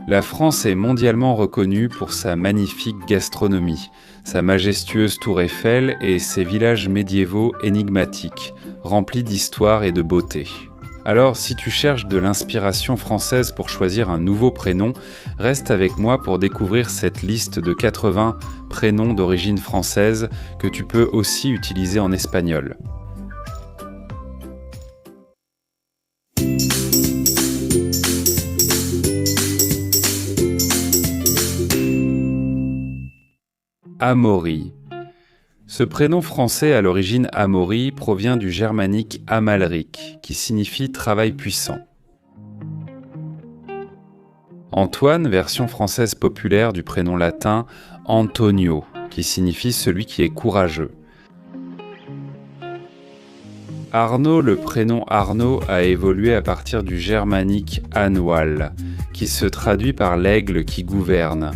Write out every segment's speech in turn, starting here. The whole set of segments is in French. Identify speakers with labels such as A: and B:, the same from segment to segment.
A: La France est mondialement reconnue pour sa magnifique gastronomie, sa majestueuse tour Eiffel et ses villages médiévaux énigmatiques, remplis d'histoire et de beauté. Alors, si tu cherches de l'inspiration française pour choisir un nouveau prénom, reste avec moi pour découvrir cette liste de 80 prénoms d'origine française que tu peux aussi utiliser en espagnol. Amaury. Ce prénom français à l'origine Amaury provient du germanique Amalric, qui signifie travail puissant. Antoine, version française populaire du prénom latin Antonio, qui signifie celui qui est courageux. Arnaud, le prénom Arnaud a évolué à partir du germanique Anwal, qui se traduit par l'aigle qui gouverne.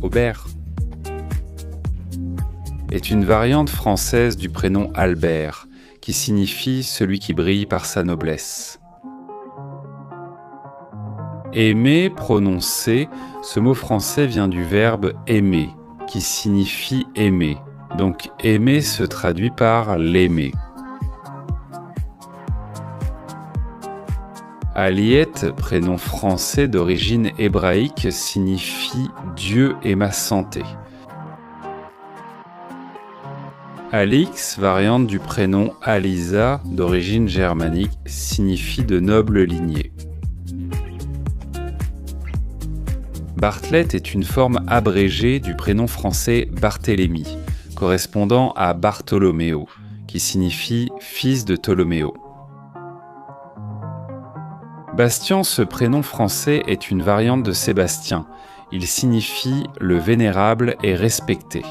A: Aubert est une variante française du prénom Albert, qui signifie celui qui brille par sa noblesse. Aimer, prononcer, ce mot français vient du verbe aimer, qui signifie aimer. Donc aimer se traduit par l'aimer. Aliette, prénom français d'origine hébraïque, signifie « Dieu est ma santé ». Alix, variante du prénom Alisa, d'origine germanique, signifie de noble lignée. Bartlett est une forme abrégée du prénom français Barthélemy, correspondant à Bartholoméo, qui signifie fils de Ptoloméo. Bastian, ce prénom français, est une variante de Sébastien. Il signifie le vénérable et respecté.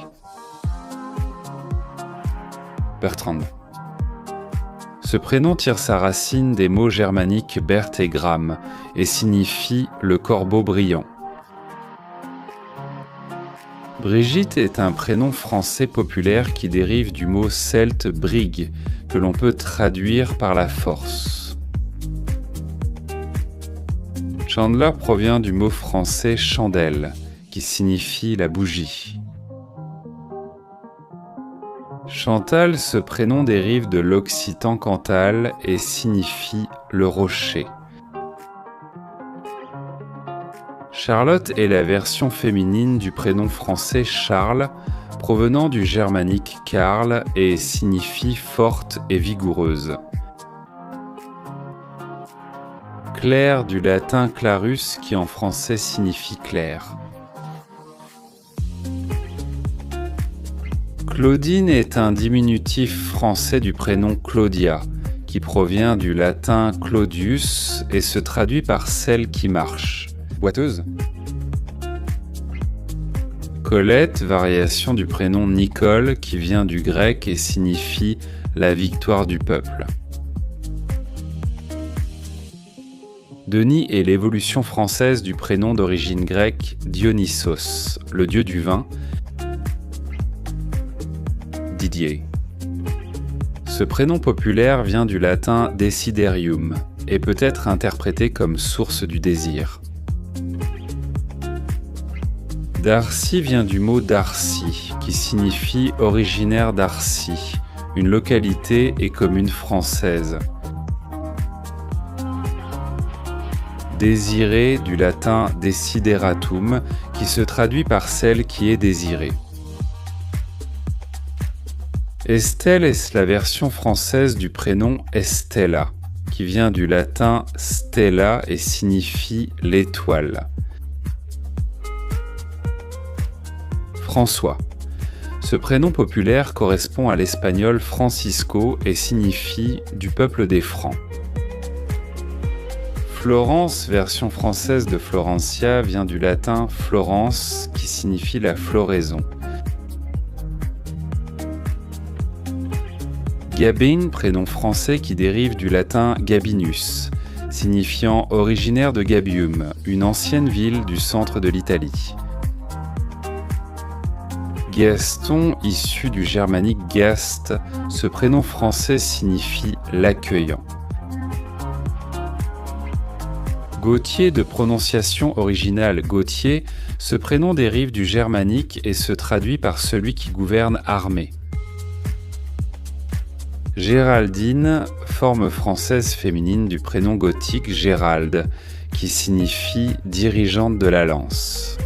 A: Bertrand. Ce prénom tire sa racine des mots germaniques Bert et Gram et signifie le corbeau brillant. Brigitte est un prénom français populaire qui dérive du mot celte brig, que l'on peut traduire par la force. Chandler provient du mot français chandelle, qui signifie la bougie. Chantal, ce prénom dérive de l'occitan cantal et signifie le rocher. Charlotte est la version féminine du prénom français Charles, provenant du germanique Karl et signifie forte et vigoureuse. Claire du latin clarus qui en français signifie clair. Claudine est un diminutif français du prénom Claudia, qui provient du latin Claudius et se traduit par celle qui marche. Boiteuse. Colette, variation du prénom Nicole, qui vient du grec et signifie la victoire du peuple. Denis est l'évolution française du prénom d'origine grecque Dionysos, le dieu du vin. Didier. Ce prénom populaire vient du latin desiderium et peut être interprété comme source du désir. Darcy vient du mot Darcy, qui signifie originaire d'Arcy, une localité et commune française. Désiré du latin desideratum, qui se traduit par celle qui est désirée. Estelle est la version française du prénom Estella, qui vient du latin stella et signifie l'étoile. François. Ce prénom populaire correspond à l'espagnol Francisco et signifie du peuple des Francs. Florence, version française de Florentia, vient du latin Florence, qui signifie la floraison. Gabine, prénom français qui dérive du latin Gabinus, signifiant originaire de Gabium, une ancienne ville du centre de l'Italie. Gaston, issu du germanique Gast, ce prénom français signifie l'accueillant. Gauthier, de prononciation originale Gauthier, ce prénom dérive du germanique et se traduit par celui qui gouverne armée. Géraldine, forme française féminine du prénom gothique Gérald, qui signifie dirigeante de la lance.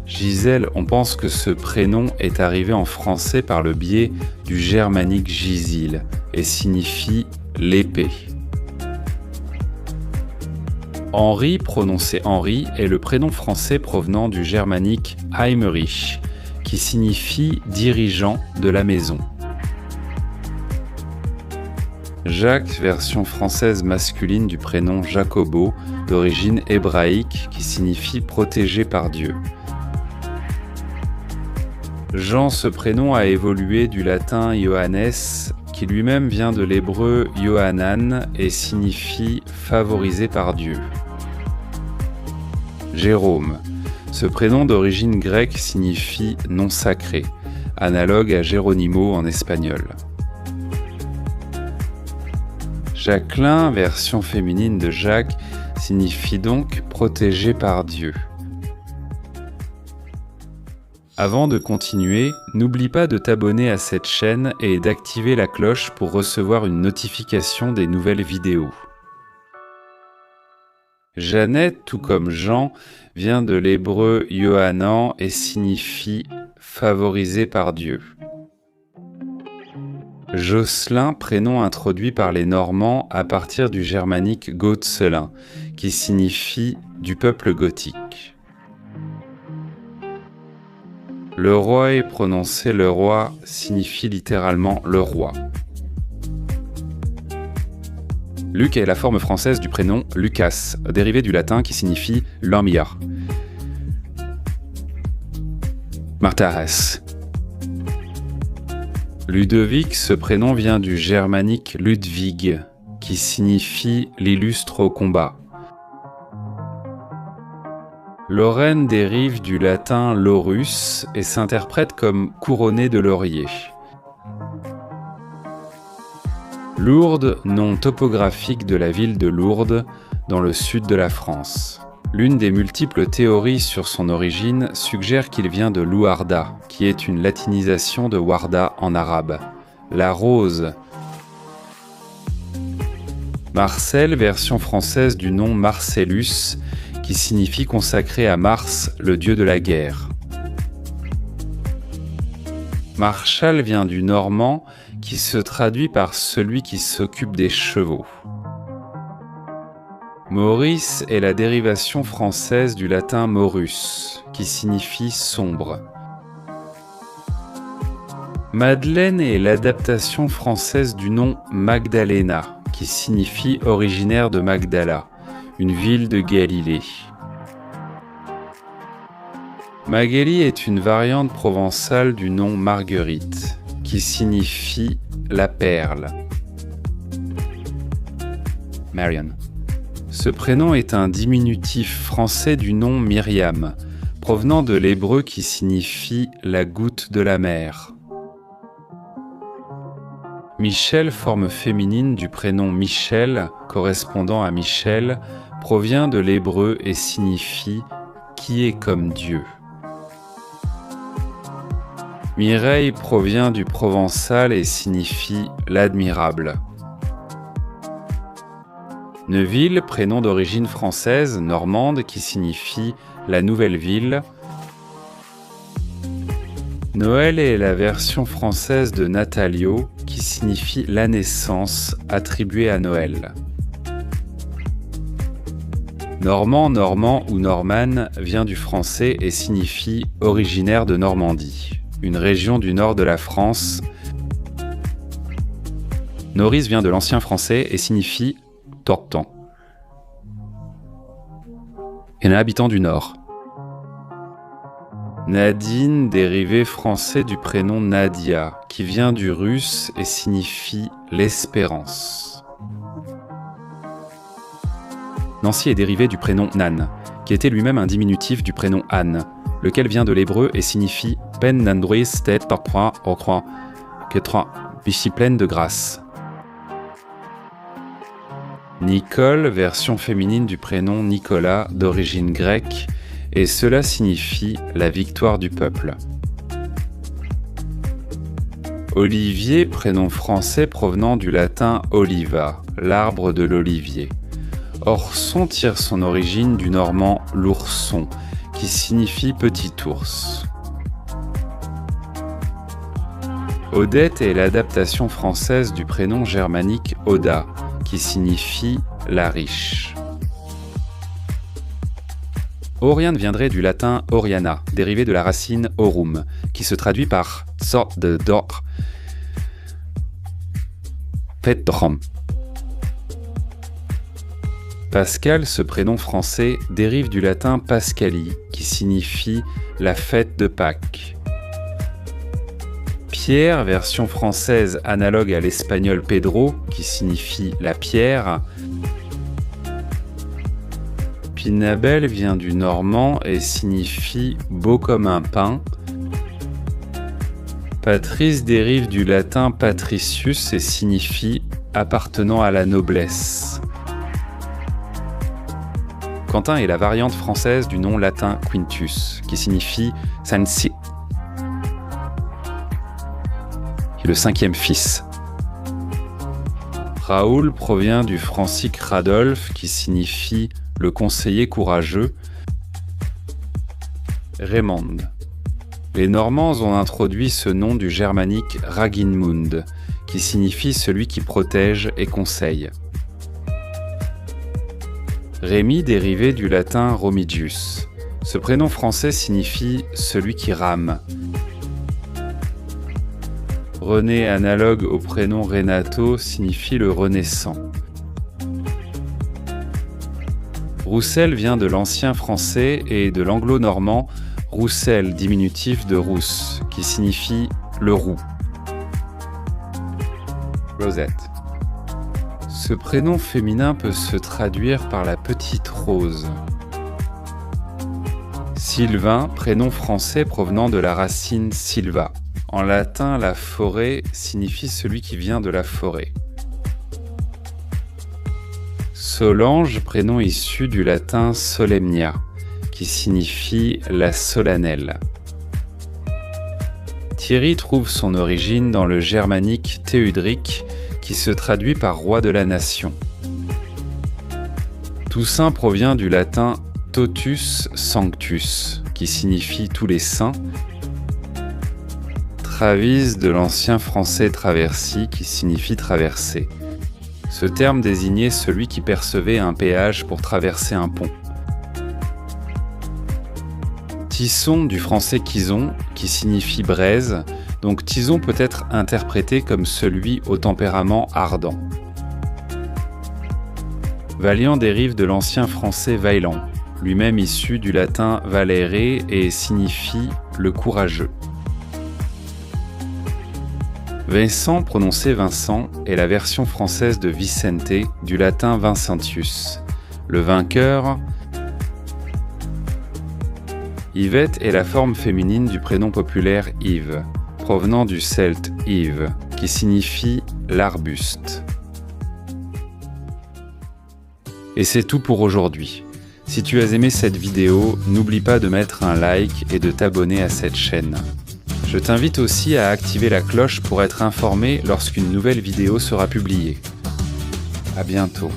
A: Gisèle, on pense que ce prénom est arrivé en français par le biais du germanique Gisil et signifie l'épée. Henri, prononcé Henri, est le prénom français provenant du germanique Heimerich, qui signifie dirigeant de la maison. Jacques, version française masculine du prénom Jacobo, d'origine hébraïque, qui signifie protégé par Dieu. Jean, ce prénom a évolué du latin Johannes, qui lui-même vient de l'hébreu Yohanan et signifie favorisé par Dieu. Jérôme, ce prénom d'origine grecque signifie nom sacré, analogue à Geronimo en espagnol. Jacqueline, version féminine de Jacques, signifie donc protégé par Dieu. Avant de continuer, n'oublie pas de t'abonner à cette chaîne et d'activer la cloche pour recevoir une notification des nouvelles vidéos. Jeannette, tout comme Jean, vient de l'hébreu Yohanan et signifie favorisé par Dieu. Jocelyn, prénom introduit par les Normands à partir du germanique Gotselin, qui signifie du peuple gothique. Le roi est prononcé le roi signifie littéralement le roi. Luc est la forme française du prénom Lucas, dérivé du latin qui signifie l'homme. Marthaès. Ludovic, ce prénom vient du germanique Ludwig, qui signifie l'illustre au combat. Lorraine dérive du latin laurus et s'interprète comme couronné de laurier. Lourdes, nom topographique de la ville de Lourdes, dans le sud de la France. L'une des multiples théories sur son origine suggère qu'il vient de Louarda, qui est une latinisation de Warda en arabe. La rose. Marcel, version française du nom Marcellus, qui signifie consacré à Mars, le dieu de la guerre. Marshal vient du normand, qui se traduit par celui qui s'occupe des chevaux. Maurice est la dérivation française du latin Maurus, qui signifie sombre. Madeleine est l'adaptation française du nom Magdalena, qui signifie originaire de Magdala, une ville de Galilée. Magali est une variante provençale du nom Marguerite, qui signifie la perle. Marion. Ce prénom est un diminutif français du nom Myriam, provenant de l'hébreu qui signifie la goutte de la mer. Michel, forme féminine du prénom Michel, correspondant à Michel, provient de l'hébreu et signifie qui est comme Dieu. Mireille provient du provençal et signifie l'admirable. Neuville, prénom d'origine française, normande, qui signifie la nouvelle ville. Noël est la version française de Natalio, qui signifie la naissance, attribuée à Noël. Normand, normand ou normanne vient du français et signifie originaire de Normandie, une région du nord de la France. Noris vient de l'ancien français et signifie tortan. Et un habitant du nord. Nadine, dérivé français du prénom Nadia, qui vient du russe et signifie l'espérance. Nancy est dérivé du prénom Nan, qui était lui-même un diminutif du prénom Anne, lequel vient de l'hébreu et signifie peine nandruis tête par point au croix, que trois, bici pleine de grâce. Nicole, version féminine du prénom Nicolas d'origine grecque, et cela signifie la victoire du peuple. Olivier, prénom français provenant du latin oliva, l'arbre de l'olivier. Orson tire son origine du normand l'ourson, qui signifie petit ours. Odette est l'adaptation française du prénom germanique Oda, qui signifie la riche. Oriane viendrait du latin Oriana, dérivé de la racine aurum, qui se traduit par sorte de d'or, petrom. Pascal, ce prénom français, dérive du latin Pascali, qui signifie la fête de Pâques. Pierre, version française analogue à l'espagnol Pedro, qui signifie la pierre. Pinabel vient du normand et signifie beau comme un pin. Patrice dérive du latin patricius et signifie appartenant à la noblesse. Quentin est la variante française du nom latin Quintus, qui signifie Sansi, qui est le 5e fils. Raoul provient du francique Radolphe, qui signifie le conseiller courageux. Raymond. Les Normands ont introduit ce nom du germanique Raginmund, qui signifie celui qui protège et conseille. Rémi dérivé du latin Romigius. Ce prénom français signifie celui qui rame. René, analogue au prénom Renato, signifie le renaissant. Roussel vient de l'ancien français et de l'anglo-normand Roussel, diminutif de rousse, qui signifie le roux. Rosette. Ce prénom féminin peut se traduire par la petite rose. Sylvain, prénom français provenant de la racine silva. En latin, la forêt signifie celui qui vient de la forêt. Solange, prénom issu du latin solemnia, qui signifie la solennelle. Thierry trouve son origine dans le germanique Théudric, qui se traduit par roi de la nation. Toussaint provient du latin totus sanctus, qui signifie tous les saints. Travise de l'ancien français traversi, qui signifie traverser. Ce terme désignait celui qui percevait un péage pour traverser un pont. Tisson du français quison, qui signifie braise, donc tison peut être interprété comme celui au tempérament ardent. Valiant dérive de l'ancien français vaillant, lui-même issu du latin valere et signifie le courageux. Vincent, prononcé Vincent, est la version française de Vicente, du latin Vincentius. Le vainqueur. Yvette est la forme féminine du prénom populaire Yves, provenant du celte Yves, qui signifie l'arbuste. Et c'est tout pour aujourd'hui. Si tu as aimé cette vidéo, n'oublie pas de mettre un like et de t'abonner à cette chaîne. Je t'invite aussi à activer la cloche pour être informé lorsqu'une nouvelle vidéo sera publiée. À bientôt.